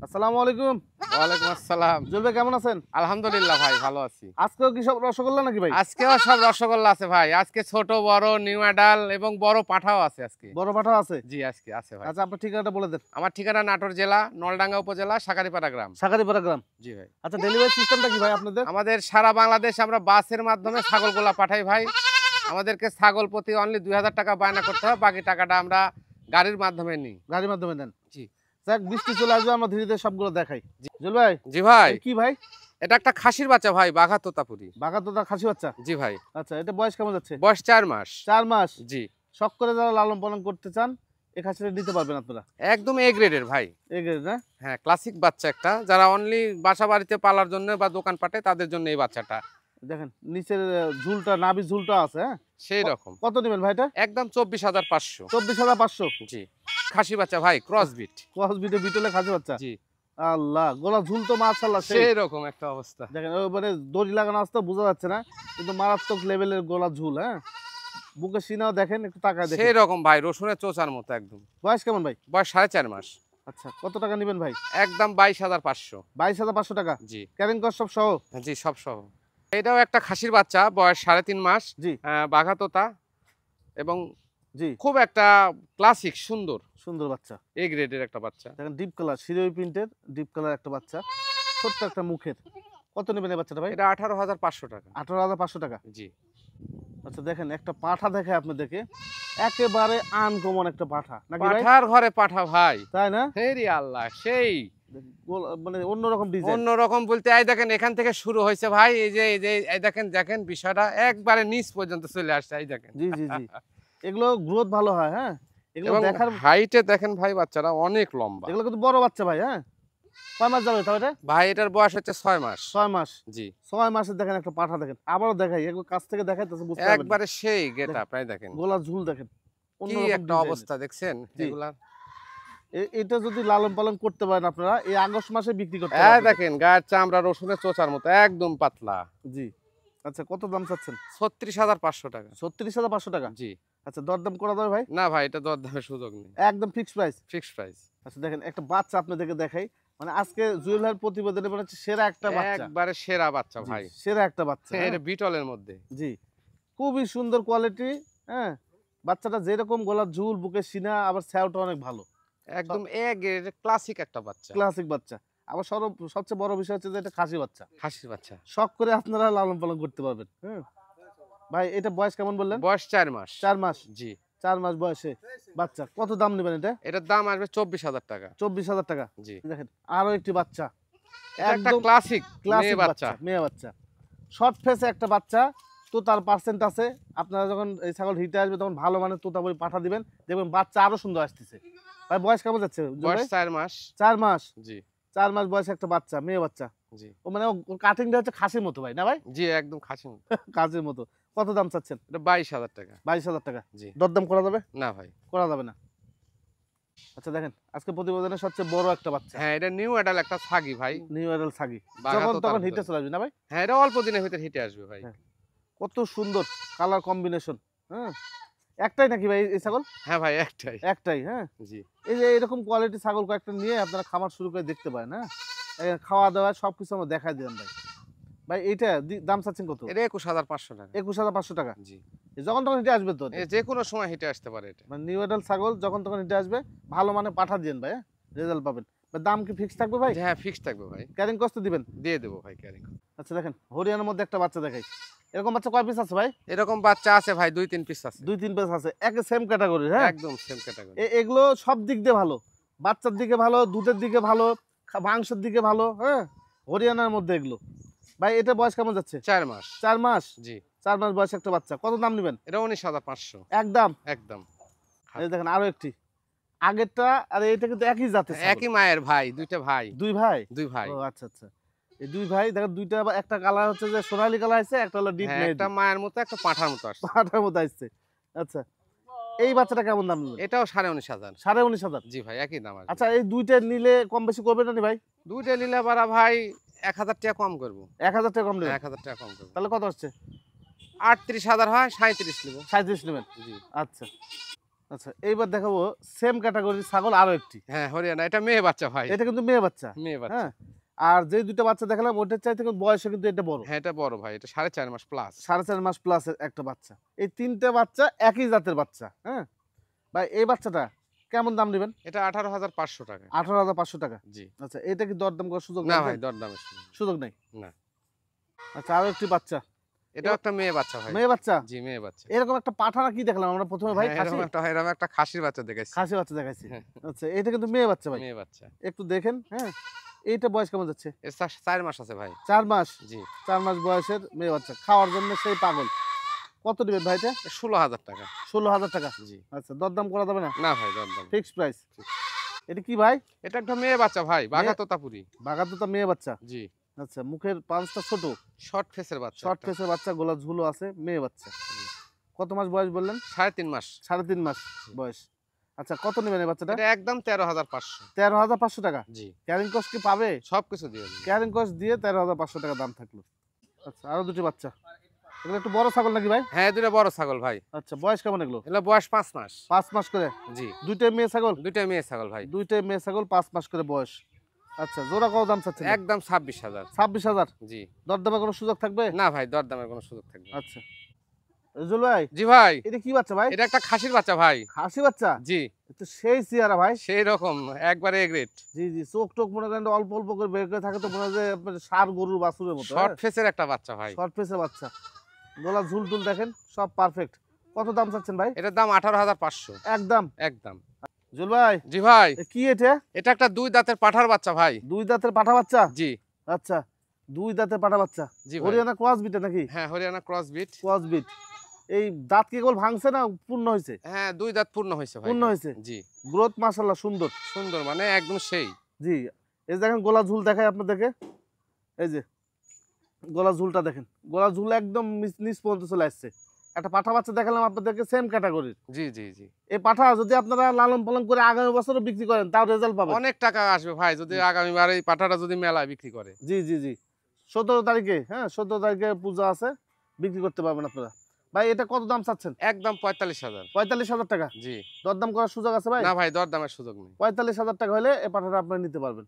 আসসালামু আলাইকুম। ওয়ালাইকুম আসসালাম। জুয়েল ভাই কেমন আছেন? আলহামদুলিল্লাহ ভাই, ভালো আছি। আজকেও কি সব রসগোল্লা নাকি ভাই? আজকেও সব রসগোল্লা আছে ভাই। আজকে ছোট বড় নিউ আডাল এবং বড় পাঠাও আছে আজকে। বড় পাঠা আছে? জি আজকে আছে ভাই। আচ্ছা, আপনার ঠিকানাটা বলে দেন। আমার ঠিকানা নাটোর জেলা নলডাঙ্গা উপজেলা সাকারিপাড়া গ্রাম। সাকারিপাড়া গ্রাম। জি ভাই। আচ্ছা, ডেলিভারি সিস্টেমটা কি ভাই আপনাদের? আমাদের সারা বাংলাদেশ আমরা বাসের মাধ্যমে ছাগলগুলা পাঠাই ভাই। আমাদেরকে ছাগল প্রতি অনলি 2000 টাকা বায়না করতে হয়, বাকি টাকাটা আমরা গাড়ির মাধ্যমে নিই। গাড়ির মাধ্যমে নেন? জি। যাক, বৃষ্টি চলে আসবে, আমরা ধীরে ধীরে সবগুলো দেখাই। জুয়েল ভাই। জি ভাই। কি ভাই? এটা একটা খাসির বাচ্চা ভাই, বাঘা তোতাপুরি। বাঘাতোতা খাসি বাচ্চা? জি ভাই। আচ্ছা, এটা বয়স কেমন যাচ্ছে? বয়স 4 মাস। 4 মাস? জি। শখ করে যারা লালন পালন করতে চান এই খাসিটা নিতে পারবেন আপনারা। একদম এ গ্রেডের ভাই। এই গ্রেড না? হ্যাঁ, ক্লাসিক বাচ্চা একটা, যারা অনলি বাসা বাড়িতে পালার জন্য বা দোকান পাটে তাদের জন্য এই বাচ্চাটা। দেখেন নিচের ঝুলটা, নাভি ঝুলটা আছে। হ্যাঁ, সেই রকম। কত নেবেন ভাই এটা? একদম 24,500। 24,500? জি। খাসি বাচ্চা ভাই, ক্রসবিট। ক্রস বিটে বিটলে খাসি বাচ্চা? জি। আল্লাহ, গলা ঝুল তো মাশাআল্লাহ সেই রকম একটা অবস্থা। দেখেন মানে দড়ি লাগানো আসতে বোঝা যাচ্ছে না, কিন্তু মারাত্মক লেভেলের গলা ঝুল। হ্যাঁ, বুকের সিনাও দেখেন, একটু তাকায় দেখেন। সেই রকম ভাই, রসুনের চোচার মতো একদম। বয়স কেমন ভাই? বয়স 4.5 মাস। আচ্ছা, কত টাকা নেবেন ভাই? একদম 22,500। 22,500 টাকা? জি। ক্যারিং কস্ট সব সহ? জি, সব সহ। এটাও একটা খাসির বাচ্চা, বয়স 3.5 মাস। জি। বাঘা তোতা এবং জি। খুব একটা ক্লাসিক সুন্দর সুন্দর বাচ্চা, এ গ্রেডের একটা বাচ্চা। দেখেন ডিপ কালার, শিরোই প্রিন্টের ডিপ কালার একটা বাচ্চা, ছোট্ট একটা মুখের। কত নেবেন এই বাচ্চাটা ভাই? এটা 18,500 টাকা। 18,500 টাকা? জি। আচ্ছা, দেখেন একটা পাঠা দেখে আপনাদেরকে, একেবারে আনকমন একটা পাঠা নাকি ভাই? পাঠার ঘরে পাঠা ভাই। তাই না? হেরি আল্লাহ, সেই মানে অন্যরকম ডিজাইন। অন্যরকম বলতে এই দেখেন এখান থেকে শুরু হয়েছে ভাই, এই যে এই দেখেন দেখেন বিষয়টা একবারে নিচ পর্যন্ত চলে আসছে, এই দেখেন। জি জি জি, এগুলো গ্রোথ ভালো হয়। হ্যাঁ, এগুলো এবং দেখার। হাইটে দেখেন ভাই, বাচ্চারা অনেক লম্বা। এগুলো কিন্তু বড় বাচ্চা ভাই। হ্যাঁ, কয় মাস যাবে তাহলে? ভাই এটার বয়স হচ্ছে 6 মাস। 6 মাস? জি। 6 মাসে দেখেন একটা পাঠা, দেখেন আবারও দেখাই, এগুলো কাছ থেকে দেখাই তো বুঝতে পারবেন। একবারে সেই গেটআপ, এই দেখেন গলা ঝুল দেখেন, কি অন্যরকম একটা ডিজাইনের। অবস্থা দেখছেন জি। এগুলা। এটা যদি লালন পালন করতে পারেন আপনারা, এই আগস্ট মাসে বিক্রি করতে এই পারবেন। দেখেন গায়ের চামড়া রসুনের চোচার মতো একদম পাতলা। জি। আচ্ছা, কত দাম চাচ্ছেন? 36,500 টাকা। 36,500 টাকা? জি। আচ্ছা, দরদাম করা যাবে ভাই? না ভাই, এটা দরদামের সুযোগ নেই, একদম ফিক্সড প্রাইস? Fixed price. আচ্ছা, দেখেন একটা বাচ্চা আপনাদেরকে দেখাই, মানে আজকে জুয়েল ভাইয়ের প্রতিবেদনে মনে হচ্ছে সেরা একটা বাচ্চা। একবারে সেরা বাচ্চা জি, ভাই। সেরা একটা বাচ্চা। এটা বিটলের মধ্যে। জি, খুবই সুন্দর কোয়ালিটি। হ্যাঁ, বাচ্চাটা যেরকম গলার ঝুল, বুকের সিনা, আবার স্যাওটা অনেক ভালো। একদম এ গ্রেডের ক্লাসিক একটা বাচ্চা। ক্লাসিক বাচ্চা। আবার সবচেয়ে বড় বিষয় হচ্ছে যে এটা খাসি বাচ্চা। খাসির বাচ্চা। শখ করে আপনারা লালন পালন করতে পারবেন। হ্যাঁ ভাই, এটা বয়স কেমন বললেন? বয়স 4 মাস। 4 মাস? জি। 4 মাস বয়সে বাচ্চা, কত দাম নেবেন এটা? এটার দাম আসবে 24,000 টাকা। 24,000 টাকা? জি। দেখেন আরো একটি বাচ্চা, এটা একটা একদম ক্লাসিক ক্লাসিক মেয়ে বাচ্চা, বাচ্চা। মেয়ে বাচ্চা, শর্ট ফেসে একটা বাচ্চা। তো তার পার্সেন্ট আছে। আপনারা যখন এই ছাগল হিটে আসবে তখন ভালো মানের তোতাপুরি পাঠা দিবেন, দেখবেন বাচ্চা আরো সুন্দর আসতেছে। ভাই বয়স কেমন যাচ্ছে? বয়স 4 মাস। 4 মাস? জি। 4 মাস বয়সে একটা বাচ্চা, মেয়ে বাচ্চা। জি। ও মানে ওর কাটিংটা হচ্ছে খাসির মতো ভাই, না ভাই? জি, একদম খাসি মতো। কাজের মতো। কত দাম চাচ্ছেন? এটা 22,000 টাকা। 22,000 টাকা? জি। দরদাম করা যাবে? না ভাই। করা যাবে না? আচ্ছা, দেখেন আজকে প্রতিবেদনের সবচেয়ে বড় একটা বাচ্চা। হ্যাঁ, এটা নিউ অ্যাডাল একটা ছাগি ভাই। নিউ এডাল ছাগি, বাঘা যখন তোতার তখন ভিতরে। হিটে চলে আসবে, না ভাই? হ্যাঁ, এটা অল্প দিনের ভিতরে হিটে আসবে ভাই। হ্যাঁ। কত সুন্দর কালার কম্বিনেশন। হ্যাঁ, একটাই নাকি ভাই এই ছাগল? হ্যাঁ ভাই, একটাই। একটাই? হ্যাঁ, জি। এই যে এরকম কোয়ালিটি ছাগল কয়েকটা নিয়ে আপনারা খামার শুরু করে দেখতে পারেন। হ্যাঁ, খাওয়া দাওয়া সবকিছু আমরা দেখাই দিলাম ভাই। ভাই এইটা দাম চাচ্ছেন কত? এটা 21,500 টাকা। 21,500 টাকা? জি। যখন তখন হিটে আসবে তো? যে কোনো সময় হিটে আসতে পারে এটা। মানে নিউ এডাল ছাগল যখন তখন হিটে আসবে, ভালো মানে পাঠা দিন ভাই, রেজাল্ট পাবেন। দাম কি ফিক্স থাকবে ভাই? হ্যাঁ, ফিক্স থাকবে ভাই। ক্যারিং কস্ট দিবেন? দিয়ে দেবো ভাই ক্যারিং। আচ্ছা, দেখেন হরিয়ানার মধ্যে একটা বাচ্চা দেখাই। এরকম বাচ্চা কয় পিস আছে ভাই? এরকম বাচ্চা আছে ভাই 2-3 পিস আছে। 2-3 পিস আছে, একে সেম ক্যাটাগরি। হ্যাঁ, একদম সেম ক্যাটাগরি। এগুলো সব দিক দিয়ে ভালো, বাচ্চার দিকে ভালো, দুধের দিকে ভালো, মাংসের দিকে ভালো। হ্যাঁ, হরিয়ানার মধ্যে এগুলো। ভাই এটা বয়স কেমন যাচ্ছে? 4 মাস। 4 মাস? জি। 4 মাস বয়সে একটা বাচ্চা, কত দাম নেবেন? এটা 19,500। একদম? একদম। এই দেখেন আরো একটি, আগেরটা আর এটা কিন্তু একই জাতের ছাগল। একই মায়ের ভাই, দুইটা ভাই। দুই ভাই? দুই ভাই। ও আচ্ছা আচ্ছা, এই দুই ভাই দেখেন, দুইটা একটা কালার হচ্ছে যে সোনালী কালার আছে, একটা হলো ডিপ হ্যাঁ, মেহেদি, একটা মায়ের মতো একটা পাঁঠার মতো আসছে। পাঠার মতো আসছে। আচ্ছা, এই বাচ্চাটা কেমন দাম নেবেন? এটাও 19,500। 19,500? জি ভাই, একই দাম আছে। আচ্ছা, এই দুইটা নিলে কম বেশি করবেন না ভাই? দুইটা নিলে বারা ভাই 1,000 টাকা কম করবো। 1,000 টাকা কম নেবেন? 1,000 টাকা কম করবো। তাহলে কত হচ্ছে? 38,000 হয়, 37 নেবো। 37 নেবেন? জি। আচ্ছা, আচ্ছা এইবার দেখাবো সেম ক্যাটাগরির ছাগল আরো একটি। হ্যাঁ হরিয়ানা, এটা মেয়ে বাচ্চা ভাই, এটা কিন্তু মেয়ে বাচ্চা। মেয়ে বাচ্চা। হ্যাঁ, আর যে দুটো বাচ্চা দেখালাম ওটার চাইতে কিন্তু বয়সে কিন্তু এটা বড়। হ্যাঁ এটা বড় ভাই, এটা 4.5 মাস প্লাস। 4.5 মাস প্লাস একটা বাচ্চা। এই তিনটে বাচ্চা একই জাতের বাচ্চা। হ্যাঁ ভাই, এই বাচ্চাটা কেমন দাম নেবেন? এটা 18,500 টাকা। 18,500 টাকা। জি। আচ্ছা, এটা কি দরদাম করার সুযোগ না আছে? ভাই দরদামের সুযোগ নেই। সুযোগ নেই। না। আচ্ছা, আরো একটি বাচ্চা। এটাও একটা মেয়ে বাচ্চা ভাই। মেয়ে বাচ্চা। জি মেয়ে বাচ্চা। এরকম একটা পাঠানা কি দেখলাম আমরা প্রথমে ভাই? হ্যাঁ, খাসি, এরকম একটা খাসির বাচ্চা দেখাইছি। খাসি বাচ্চা দেখাইছি। হ্যাঁ। আচ্ছা, এটা কিন্তু মেয়ে বাচ্চা ভাই। মেয়ে বাচ্চা। একটু দেখেন। হ্যাঁ, এইটা বয়স কেমন যাচ্ছে? এর 4 মাস আছে ভাই। 4 মাস। জি। 4 মাস বয়সের মেয়ে বাচ্চা, খাওয়ার জন্য সেই পাগল। কত দিবেন ভাই এটা? 16,000 টাকা। 16,000 টাকা। জি। আচ্ছা, দরদাম করা যাবে না? না ভাই দরদাম। Fixed price. এটা কি ভাই? এটা একটা মেয়ে বাচ্চা ভাই, বাঘা তোতাপুরি। বাগাতুতা মেয়ে বাচ্চা। জি। আচ্ছা, মুখের পাঁচটা ছোট, শর্ট ফেসের বাচ্চা। শর্ট একটা। ফেসের বাচ্চা, গোলা ঝুলো আছে, মেয়ে বাচ্চা। কত মাস বয়স বললেন? 3.5 মাস। 3.5 মাস বয়স। আচ্ছা, কত নেবেন এই বাচ্চাটা? এটা একদম 13,500। 13,500 টাকা। জি। ক্যারিং কস্ট কি পাবে? সবকিছু দিয়ে দিন। ক্যারিং কস্ট দিয়ে 13,500 টাকা দাম থাকলো। আচ্ছা, আরো দুটি বাচ্চা। এগুলো একটু বড় ছাগল নাকি ভাই? হ্যাঁ দুটো বড় ছাগল ভাই। আচ্ছা, বয়স কেমন এগুলো? এগুলো বয়স 5 মাস। 5 মাস করে। জি। দুইটাই মেয়ে ছাগল? দুইটাই মেয়ে ছাগল ভাই। দুইটাই মেয়ে ছাগল, 5 মাস করে বয়স। আচ্ছা, জোড়া কত দাম চাচ্ছেন? একদম 26,000। 26,000। জি। দরদামে কোনো সুযোগ থাকবে? না ভাই দরদামের কোনো সুযোগ থাকবে না। আচ্ছা, রজুল ভাই, জি ভাই, এটা কি বাচ্চা ভাই? এটা একটা খাসির বাচ্চা ভাই। খাসি বাচ্চা? জি। এটা সেই চেহারা ভাই। সেই রকম একবারে এগ্রেট। জি জি, চোখ টোক মনে করেন অল্প অল্প করে বের করে থাকে, তো মনে হয় যে আপনার ষাঁড় গরুর বাছুরের মতো। শর্ট ফেসের একটা বাচ্চা ভাই। শর্ট ফেসের বাচ্চা, গলা ঝুল টুল দেখেন সব পারফেক্ট। কত দাম চাচ্ছেন ভাই? এটার দাম 18,500। একদম। একদম। জুল ভাই, জি ভাই, কি এটা? এটা একটা 2 দাঁতের পাঠার বাচ্চা ভাই। 2 দাঁতের পাঠা বাচ্চা? জি। আচ্ছা, 2 দাঁতের পাঠা বাচ্চা। জি ভাই। হরিয়ানা ক্রস বিটে নাকি? হ্যাঁ হরিয়ানা ক্রস বিট। ক্রস বিট। এই দাঁত কি কেবল ভাঙছে না পূর্ণ হয়েছে? হ্যাঁ 2 দাঁত পূর্ণ হয়েছে ভাই। পূর্ণ হয়েছে। জি। গ্রোথ মাশাআল্লাহ সুন্দর। সুন্দর মানে একদম সেই। জি, এই দেখেন গলা ঝুল দেখায় আপনাদেরকে। এই যে গলা ঝুলটা দেখেন, গলা ঝুল একদম নিচ পর্যন্ত চলে আসছে। একটা পাঠা বাচ্চা দেখালাম আপনাদেরকে সেম ক্যাটাগরির। জি জি জি। এই পাঠা যদি আপনারা লালন পালন করে আগামী বছরও বিক্রি করেন, তাও রেজাল্ট পাবেন। অনেক টাকা আসবে ভাই যদি আগামীবার এই পাঠাটা যদি মেলায় বিক্রি করে। জি জি জি, 17 তারিখে, হ্যাঁ 17 তারিখে পূজা আছে, বিক্রি করতে পারবেন আপনারা। ভাই, এটা কত দাম চাচ্ছেন? একদম 45,000। 45,000 টাকা। জি। দরদাম করার সুযোগ আছে ভাই? না ভাই দরদামের সুযোগ নেই। 45,000 টাকা হলে এই পাঠাটা আপনারা নিতে পারবেন।